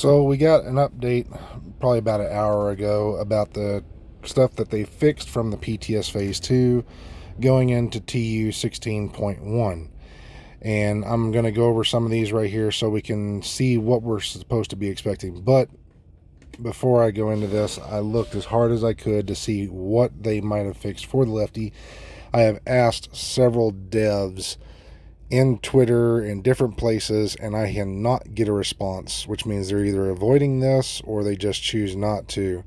So we got an update probably about an hour ago about the stuff that they fixed from the PTS Phase 2 going into TU 16.1. And I'm going to go over some of these right here so we can see what we're supposed to be expecting. But before I go into this, I looked as hard as I could to see what they might have fixed for the Lefty. I have asked several devs in Twitter in different places, and I cannot get a response, which means they're either avoiding this or they just choose not to,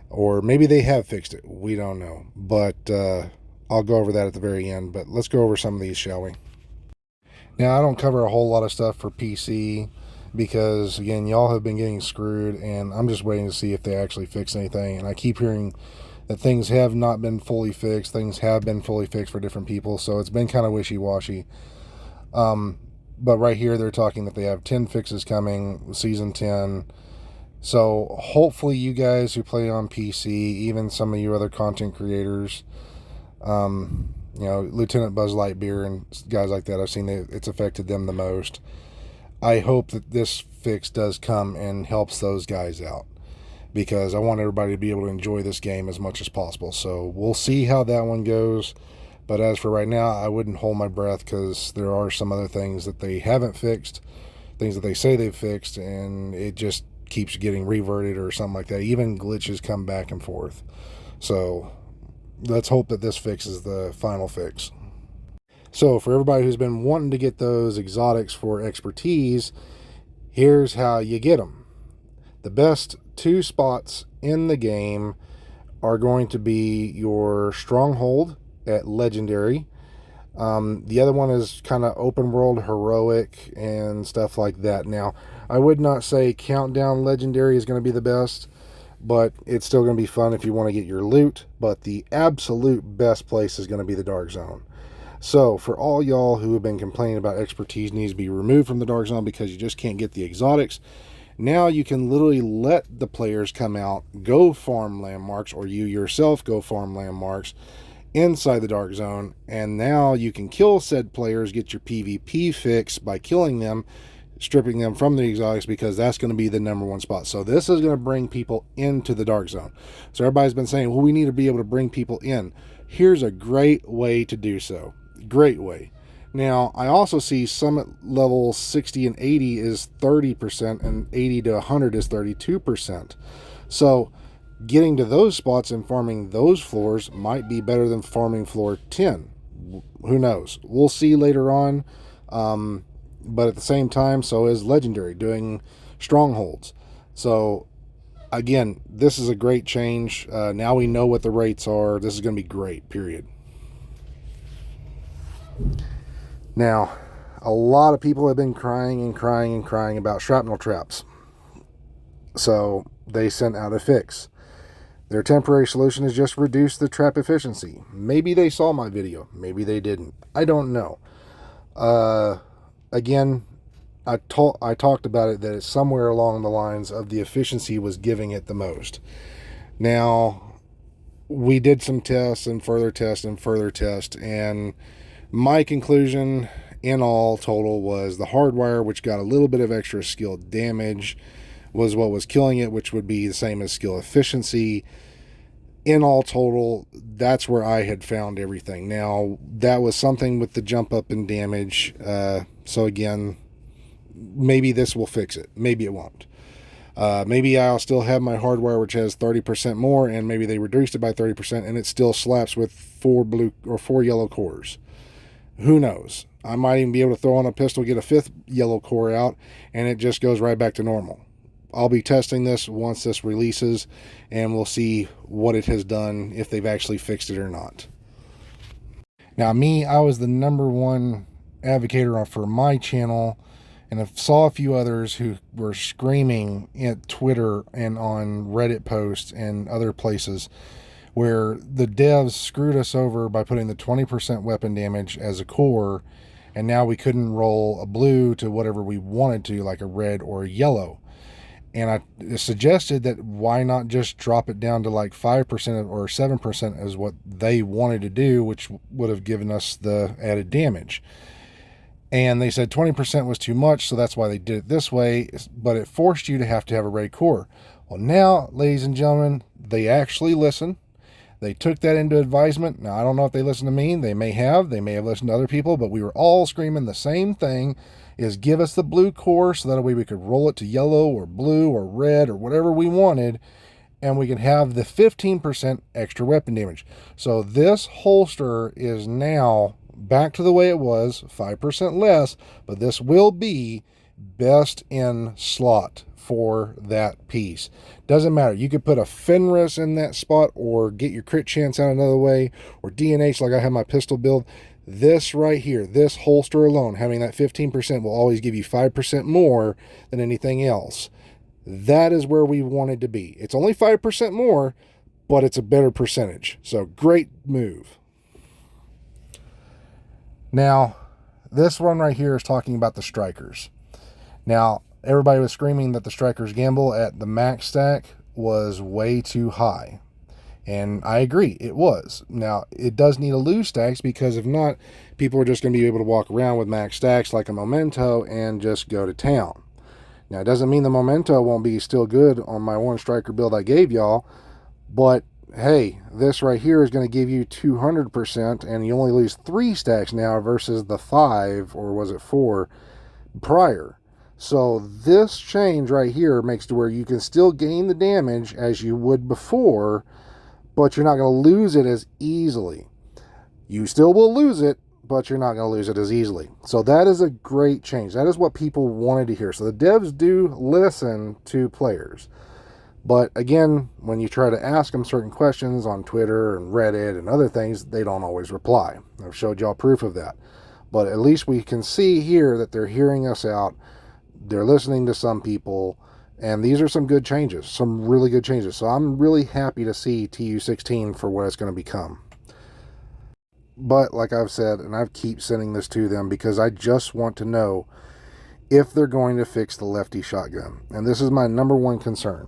or maybe they have fixed it. We don't know, but I'll go over that at the very end. But let's go over some of these, shall we? Now, I don't cover a whole lot of stuff for PC because, again, y'all have been getting screwed, and I'm just waiting to see if they actually fix anything. And I keep hearing that things have not been fully fixed. Things have been fully fixed for different people, so it's been kind of wishy-washy. But right here, they're talking that they have 10 fixes coming, Season 10. So hopefully you guys who play on PC, even some of you other content creators, Lieutenant Buzz Lightyear and guys like that, I've seen that it's affected them the most. I hope that this fix does come and helps those guys out, because I want everybody to be able to enjoy this game as much as possible. So we'll see how that one goes. But as for right now, I wouldn't hold my breath, because there are some other things that they haven't fixed, things that they say they've fixed, and it just keeps getting reverted or something like that. Even glitches come back and forth. So let's hope that this fix is the final fix. So for everybody who's been wanting to get those exotics for expertise, here's how you get them. The best two spots in the game are going to be your stronghold at legendary. The other one is kind of open world heroic and stuff like that. Now, I would not say countdown legendary is going to be the best, but it's still going to be fun if you want to get your loot. But the absolute best place is going to be the dark zone. So for all y'all who have been complaining about expertise needs to be removed from the dark zone because you just can't get the exotics, now you can literally let the players come out, go farm landmarks, or you yourself go farm landmarks inside the dark zone, and now you can kill said players, get your PvP fix by killing them, stripping them from the exotics, because that's going to be the #1 spot. So this is going to bring people into the dark zone. So everybody's been saying, well, we need to be able to bring people in. Here's a great way to do so. Great way. Now, I also see summit level 60 and 80 is 30%, and 80 to 100 is 32%. So getting to those spots and farming those floors might be better than farming floor 10. Who knows? We'll see later on. But at the same time, so is legendary, doing strongholds. So again, this is a great change. Now we know what the rates are. This is going to be great, period. Now, a lot of people have been crying about shrapnel traps. So they sent out a fix. Their temporary solution is just reduce the trap efficiency. Maybe they saw my video. Maybe they didn't. I don't know. Again, I talked about it, that it's somewhere along the lines of the efficiency was giving it the most. Now, we did some tests and further tests and further tests, and my conclusion in all total was the hardwire, which got a little bit of extra skill damage, was what was killing it, which would be the same as skill efficiency. In all total, that's where I had found everything. Now, that was something with the jump up in damage. So again, maybe this will fix it. Maybe it won't. Maybe I'll still have my hardwire, which has 30% more, and maybe they reduced it by 30%, and it still slaps with 4 blue or 4 yellow cores. Who knows? I might even be able to throw on a pistol, get a 5th yellow core out, and it just goes right back to normal. I'll be testing this once this releases, and we'll see what it has done, if they've actually fixed it or not. Now, I was the #1 advocator for my channel, and I saw a few others who were screaming at Twitter and on Reddit posts and other places where the devs screwed us over by putting the 20% weapon damage as a core, and now we couldn't roll a blue to whatever we wanted to, like a red or a yellow. And I suggested that why not just drop it down to like 5% or 7% is what they wanted to do, which would have given us the added damage. And they said 20% was too much, so that's why they did it this way, but it forced you to have a red core. Well, now, ladies and gentlemen, they actually listen. They took that into advisement. Now, I don't know if they listened to me. They may have listened to other people, but we were all screaming the same thing, is give us the blue core so that way we could roll it to yellow or blue or red or whatever we wanted, and we can have the 15% extra weapon damage. So this holster is now back to the way it was, 5% less, but this will be best in slot for that piece. Doesn't matter. You could put a Fenris in that spot or get your crit chance out another way, or DNH like I have my pistol build. This right here, this holster alone, having that 15% will always give you 5% more than anything else. That is where we wanted to be. It's only 5% more, but it's a better percentage. So great move. Now, this one right here is talking about the strikers. Now, everybody was screaming that the strikers gamble at the max stack was way too high. And I agree, it was. Now, it does need to lose stacks, because if not, people are just going to be able to walk around with max stacks like a memento and just go to town. Now, it doesn't mean the memento won't be still good on my one striker build I gave y'all, but hey, this right here is going to give you 200%, and you only lose 3 stacks now versus the 5, or was it 4, prior. So this change right here makes to where you can still gain the damage as you would before, but you're not going to lose it as easily. You still will lose it, but you're not going to lose it as easily. So that is a great change. That is what people wanted to hear. So the devs do listen to players. But again, when you try to ask them certain questions on Twitter and Reddit and other things, they don't always reply. I've showed y'all proof of that. But at least we can see here that they're hearing us out. They're listening to some people. And these are some good changes, some really good changes. So I'm really happy to see TU16 for what it's going to become. But like I've said, and I keep sending this to them because I just want to know if they're going to fix the Lefty shotgun. And this is my number one concern,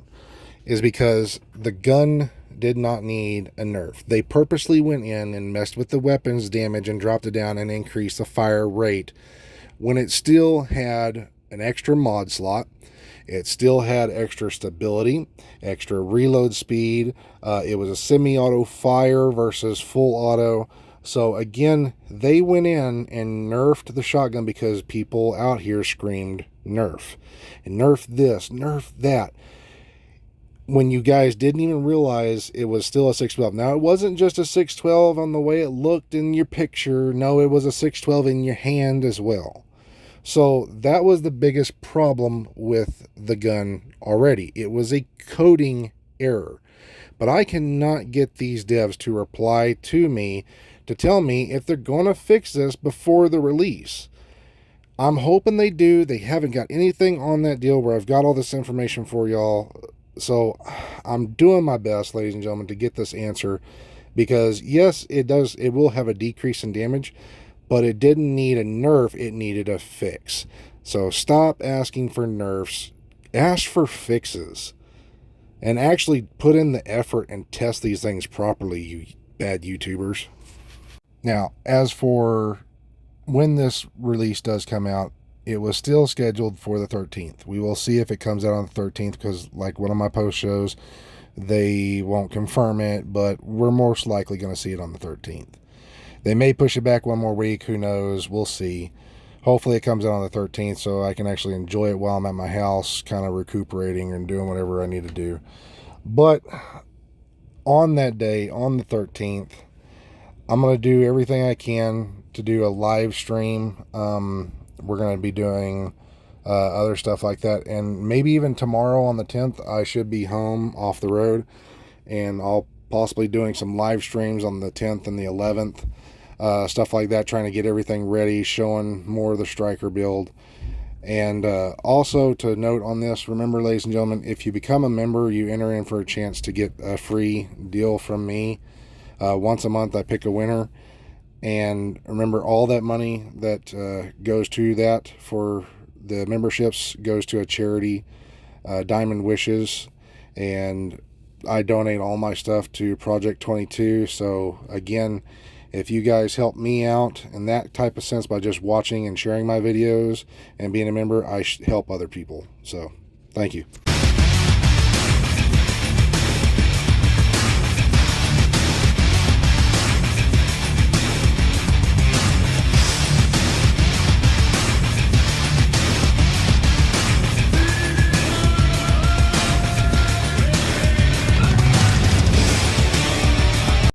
is because the gun did not need a nerf. They purposely went in and messed with the weapons damage and dropped it down and increased the fire rate when it still had an extra mod slot. It still had extra stability, extra reload speed. It was a semi-auto fire versus full auto. So again, they went in and nerfed the shotgun because people out here screamed nerf. And nerf this, nerf that, when you guys didn't even realize it was still a 612. Now, it wasn't just a 612 on the way it looked in your picture. No, it was a 612 in your hand as well. So that was the biggest problem with the gun already. It was a coding error. But I cannot get these devs to reply to me to tell me if they're going to fix this before the release. I'm hoping they do. They haven't got anything on that deal where I've got all this information for y'all. So I'm doing my best, ladies and gentlemen, to get this answer, because yes, it will have a decrease in damage, but it didn't need a nerf, it needed a fix. So stop asking for nerfs, ask for fixes, and actually put in the effort and test these things properly, you bad YouTubers. Now, as for when this release does come out, it was still scheduled for the 13th. We will see if it comes out on the 13th, because like one of my posts shows, they won't confirm it, but we're most likely going to see it on the 13th. They may push it back one more week. Who knows? We'll see. Hopefully it comes out on the 13th so I can actually enjoy it while I'm at my house, kind of recuperating and doing whatever I need to do. But on that day, on the 13th, I'm going to do everything I can to do a live stream. We're going to be doing other stuff like that. And maybe even tomorrow on the 10th, I should be home off the road. And I'll possibly doing some live streams on the 10th and the 11th. Stuff like that, trying to get everything ready, showing more of the striker build. And also to note on this, remember, ladies and gentlemen, if you become a member, you enter in for a chance to get a free deal from me. Once a month, I pick a winner. And remember, all that money that goes to that for the memberships goes to a charity, Diamond Wishes. And I donate all my stuff to Project 22. So again, If you guys help me out in that type of sense by just watching and sharing my videos and being a member, I help other people. So thank you.